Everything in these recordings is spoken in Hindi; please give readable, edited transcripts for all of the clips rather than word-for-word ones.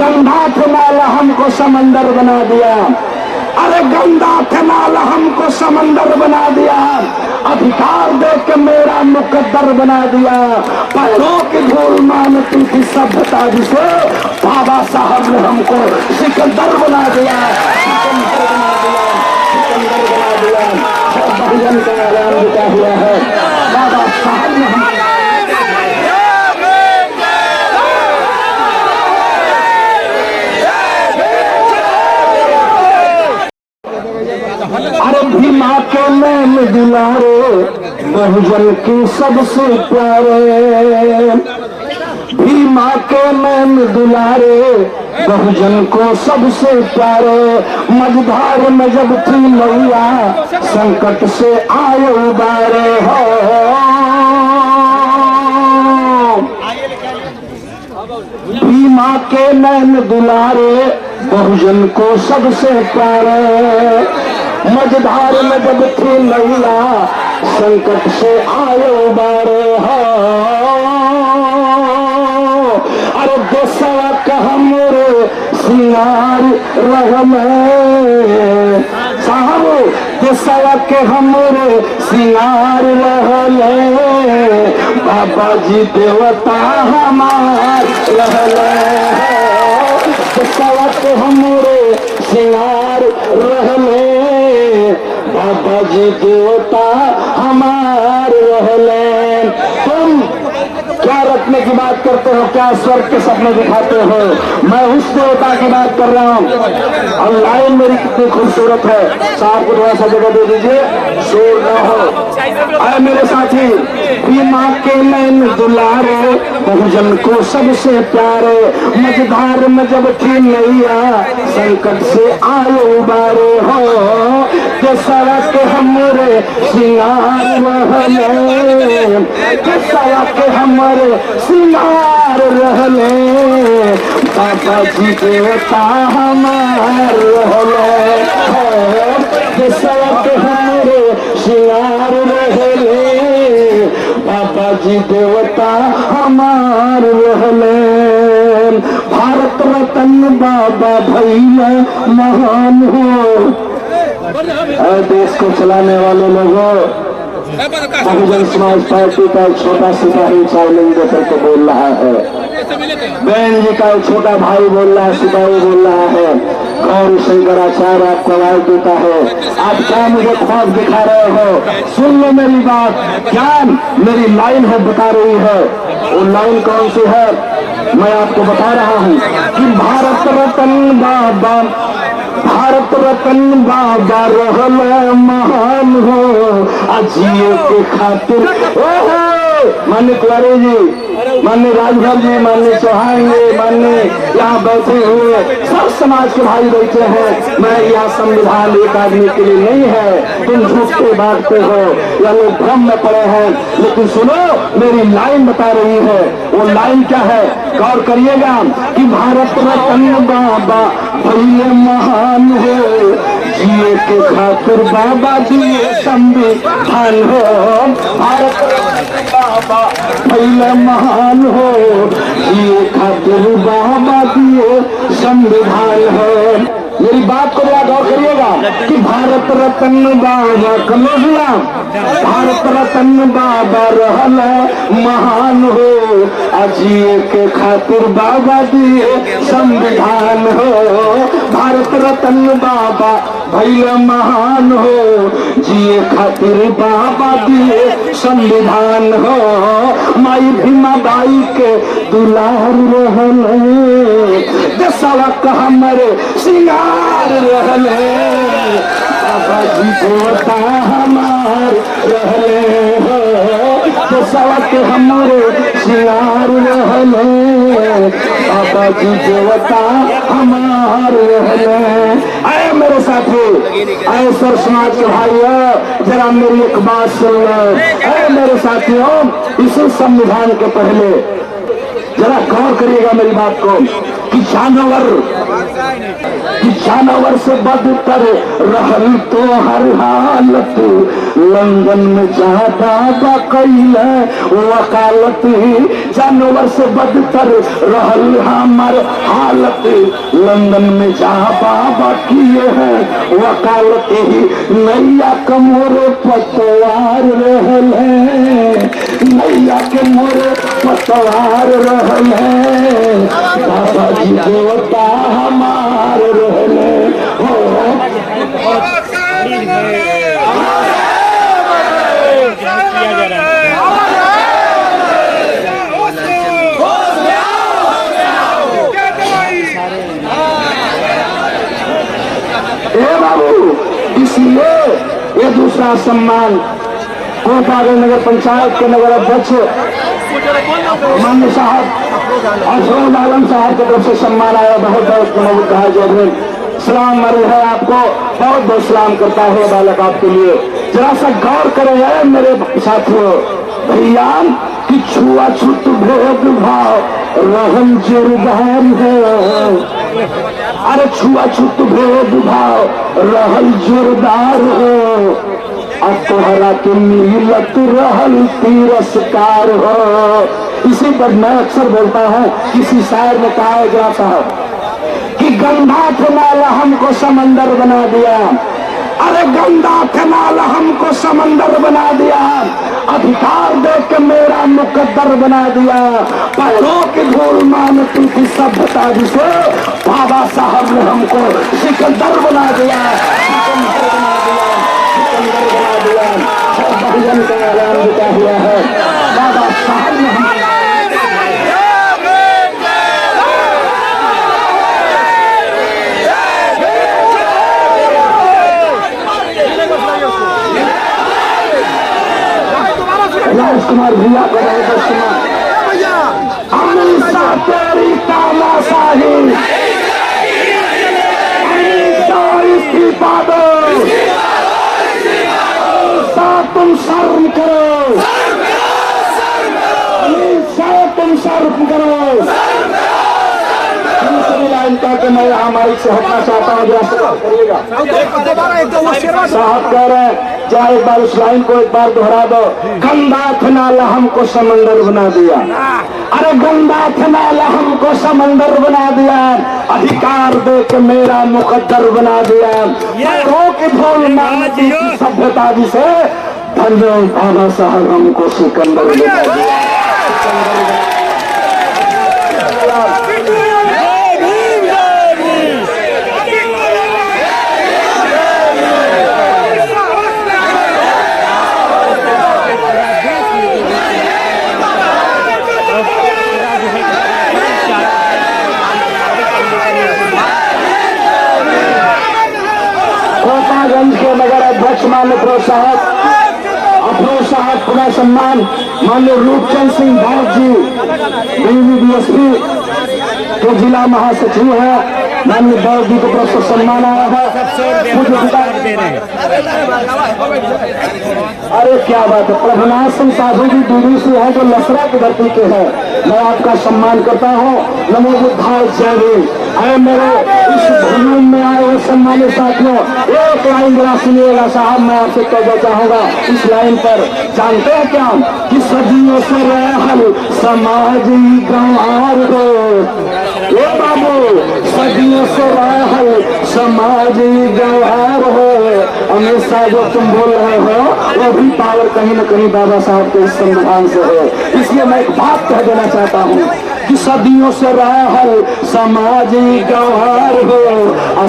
गंदा थे नाला हमको समंदर बना दिया, अरे गंदा थे नाला हमको समंदर बना दिया, अधिकार दे के मेरा मुकद्दर बना दिया। पैरों की धूल मानती थी सभ्यता जिसे, बाबा साहब ने हमको सिकंदर बना दिया, सिकंदर बना दिया, सिकंदर बना दिया। बहुजन का ऐलान लिखा हुआ है, बाबा साहब ने अरे भीमा के नैन दुलारे बहुजन की सबसे प्यारे, भीमा के नैन दुलारे बहुजन को सबसे प्यारे। मझधार में जब थी नैया संकट से आए उबारे हो, भीमा के नैन दुलारे बहुजन को सबसे प्यारे। मझधार में जब थी नैया संकट से आए उबारे हो, अरे देशवा का हमरे सिंगार रहले साहब, देशवा के हमरे सिंगार रहले, बाबा जी देवता हमार रहले, देशवा के हमरे सिंगार रहले, बाबा जी देवता हमार रहले। तुम क्या रखने की बात करते हो, क्या स्वर्ग के सपने दिखाते हो? मैं उस देवता की बात कर रहा हूँ। और लाइन मेरी कितनी खूबसूरत है, साहब को थोड़ा सा जगह दे दीजिए, शोर न हो। अरे मेरे साथी, भीमा के नैन दुलारे बहुजन को सबसे प्यारे। मझधार में जब थी नैया संकट से आए उबारे हो, केसवा के हमरे सिंगार रहले, केसवा के हमरे सिंगार रहले, बाबा जी देवता हमार रहले, केसवा के हमरे सिंगार रहले, बाबा जी देवता हमार रहले। भारत रत्न बाबा भैया महान हो। देश को चलाने वाले लोगों, बहुजन समाज पार्टी का एक छोटा सिपाही चैलेंज देकर के बोल रहा है, बहन जी का एक छोटा भाई बोल रहा है, सिपाही बोल रहा है, गौरी शंकराचार्य आपको आवाज देता है, आप क्या मुझे ख्वाब दिखा रहे हो? सुन लो मेरी बात, ज्ञान मेरी लाइन है बता रही है। वो लाइन कौन सी है मैं आपको बता रहा हूँ कि भारत रत्न बाबा, भारत रत्न बाबा रहल महान हो, अजिए के खातिर मान्य तिवारी जी, मान्य राजभर जी, मान्य चौहान जी, मान्य यहाँ बैठे हुए सब समाज के भाई बैठे हैं। मैं यह संविधान एक आदमी के लिए नहीं है, तुम झूठे बांटते हो या लोग भ्रम में पड़े हैं। लेकिन सुनो, मेरी लाइन बता रही है, वो लाइन क्या है गौर करिएगा कि भारत रत्न बाबा भैया महान हो, जिए के खातिर बाबा दिए संविधान हो, भारत रत्न बाबा भैया महान हो, जिए खातिर बाबा दिए संविधान हो। मेरी बात को बड़ा गौर करिएगा कि भारत रत्न बाबा कमेजिया, भारत रत्न बाबा रहल महान हो, अजिए के खातिर बाबा दिए संविधान हो, भारत रत्न बाबा भैया महान हो, जिए खातिर बाबा दिए संविधान हो। माई भीमा बाई के दुलार रहले, देशवा का हमरे सिंगार रहले, बाबा जी देवता हमार रहले हो, देशवा के हमरे सिंगार रहले, बाबा जी देवता हमार रहले। आए मेरे साथी, आए सर समाज के भाइयों, जरा मेरी एक बात सुन लो। आए मेरे साथियों, इसी संविधान के पहले जरा गौर करिएगा मेरी बात को कि जानवर से बदतर रहल तो हर हालत, लंदन में जाता बकैल वकालत, जानवर से बदतर रहल हमार हाल वकालत लंदन में जहाँ बाबा किए हैं वकालत ही नैया के मोरे पतवार रहल है, नैया के मोरे पतवार रहल है, बाबा जी देवता हमार रहल हो। बाबू इसलिए ये दूसरा सम्मान कोतवाली नगर पंचायत के नगर अध्यक्ष मान्य साहब अफरोज आलम साहब की तरफ से सम्मान आया। बहुत बहुत नमस्कार सलाम है आपको, बहुत बहुत सलाम करता है बालक आपके लिए। जरा सा गौर करें है मेरे साथियों भैया कि छुआछूत भेदभाव रहम जोरदार है, अरे छुआछूत भेदभाव रहल जोरदार हो, अब तोहरा के मिलत रहल तिरस्कार हो। इसी पर मैं अक्सर बोलता हूँ, किसी शायर ने कहा है जरा साहब कि गंगा के नाला हमको समंदर बना दिया, अरे गंगा के नाला हमको समंदर बना दिया, अधिकार दे के मेरा मुकद्दर बना दिया, पैरों की धूल मानती थी सभ्यता जिसे बाबा साहब ने हमको सिकंदर बना दिया, सिकंदर बना दिया, सिकंदर बना दिया। सब बहुजन का ऐलान लिखा हुआ है, बाबा साहब ने हमको राजकुमार भैया को हमेशा तेरी तानाशाही इस्तीफा दो, तुम शर्म करो, तुम शर्म करो। लाइन का मैं यहाँ माइक से हटना चाहता हूँ, साहब कह रहे हैं क्या एक बार उस लाइन को एक बार दोहरा दो। गंगा के नाला हमको समंदर बना दिया, अरे गंगा के नाला हमको समंदर बना दिया, अधिकार दे के मेरा मुकद्दर बना दिया, की धूल मानती थी सभ्यता जिसे धन्य बाबा साहब हमको सिकंदर बना दिया। कोटागंज के नगर अध्यक्ष मान्य अफरोज साहब पुनः सम्मान माननीय रूपचंद सिंह भाग जी DSP जो जिला महासचिव है माननीय भाग जी को तरफ से सम्मान आया है। अरे क्या बात है, प्रभुनाथ सिंह साधु जी दूरी से है जो लसरा की धरती के हैं, मैं आपका सम्मान करता हूँ। नमो बुद्धाय जय भीम। अरे मेरे इस भूमि में आए हुए सम्मानित साथियों, एक लाइन जरा सुनिएगा साहब, मैं आपसे कहना चाहूंगा इस लाइन पर। जानते हैं क्या कि सदियों से रहल समाज गंवार हो, ये बाबू सदियों से रहल समाज गंवार हो, हमेशा जो तुम बोल रहे हो वो भी पावर कहीं न कहीं बाबा साहब के इस संविधान से है। इसलिए मैं एक बात कह देना चाहता हूँ कि सदियों से रहल समाज गंवार हो,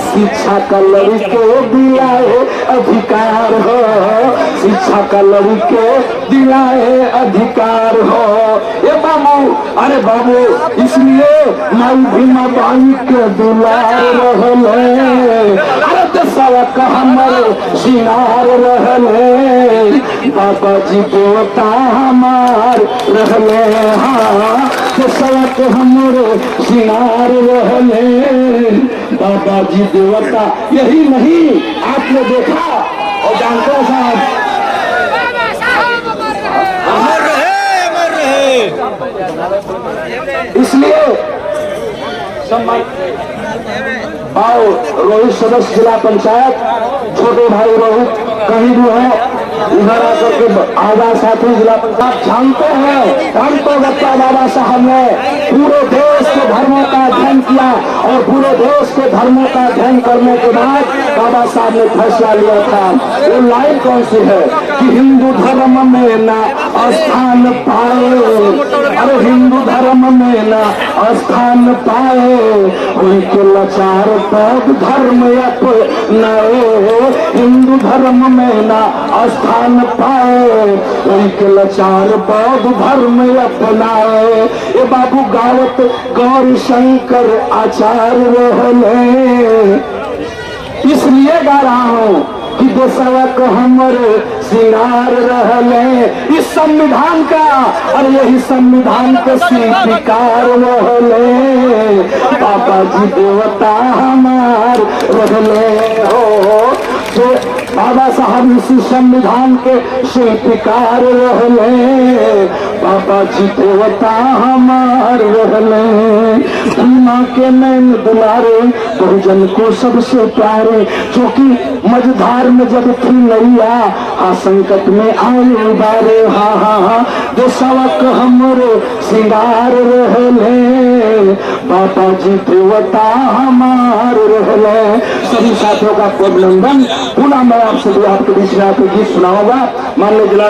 शिक्षा का लड़के दिलाए अधिकार हो, शिक्षा का लड़के दिलाए अधिकार हो। ये बाबू, अरे बाबू इसलिए माई भीमा बाई के दुलार रहले, अरे देशवा का हमारे सिनार रहले, बाबा जी देवता हमार रहले, हाँ देशवा के हमारे सिनार रहले, बाबा जी देवता। यही नहीं आपने देखा और जानते हैं साहब, इसलिए आओ रोहित सदस्य जिला पंचायत, छोटे भाई रोहित कहीं भी है इधर आकर के आवाज साथी जिला पंचायत। जानते हैं हम तो बच्चा बाबा साहब ने पूरे देश के धर्मों का अध्ययन किया और पूरे देश के धर्मों का अध्ययन करने के बाद बाबा साहब ने फैसला लिया था। वो लाइन कौन सी है कि हिंदू धर्म में ना स्थान पाए, अरे हिंदू धर्म में ना स्थान पाए, उनके लाचार बौद्ध धर्म अपनाए। हिंदू धर्म में ना स्थान पाए, उनके लाचार बौद्ध धर्म अपनाए। ये बाबू गावत गौरी शंकर आचार्य रहले, इसलिए गा रहा हूँ कि देशवा को हमरे सिंगार रहले। इस संविधान का और यही संविधान के शिल्पकार रहले, बाबा जी देवता हमार रहले हो। तो बाबा साहब इसी संविधान के शिल्पकार रहले, बाबा जी देवता हमार रहले। माँ के नैन दुलारे बहुजन को सबसे प्यारे, क्योंकि मझधार में जब थी नैया हाँ संकट में आए बारे। हाँ हाँ हाँ देशवक हमरे सिंगार रहले, बाबा जी देवता हमार रहले। सभी साथियों का अभिनंदन। पुनः मैं आपसे आपके बीच में आपको गीत सुनाऊंगा। मान लो जिला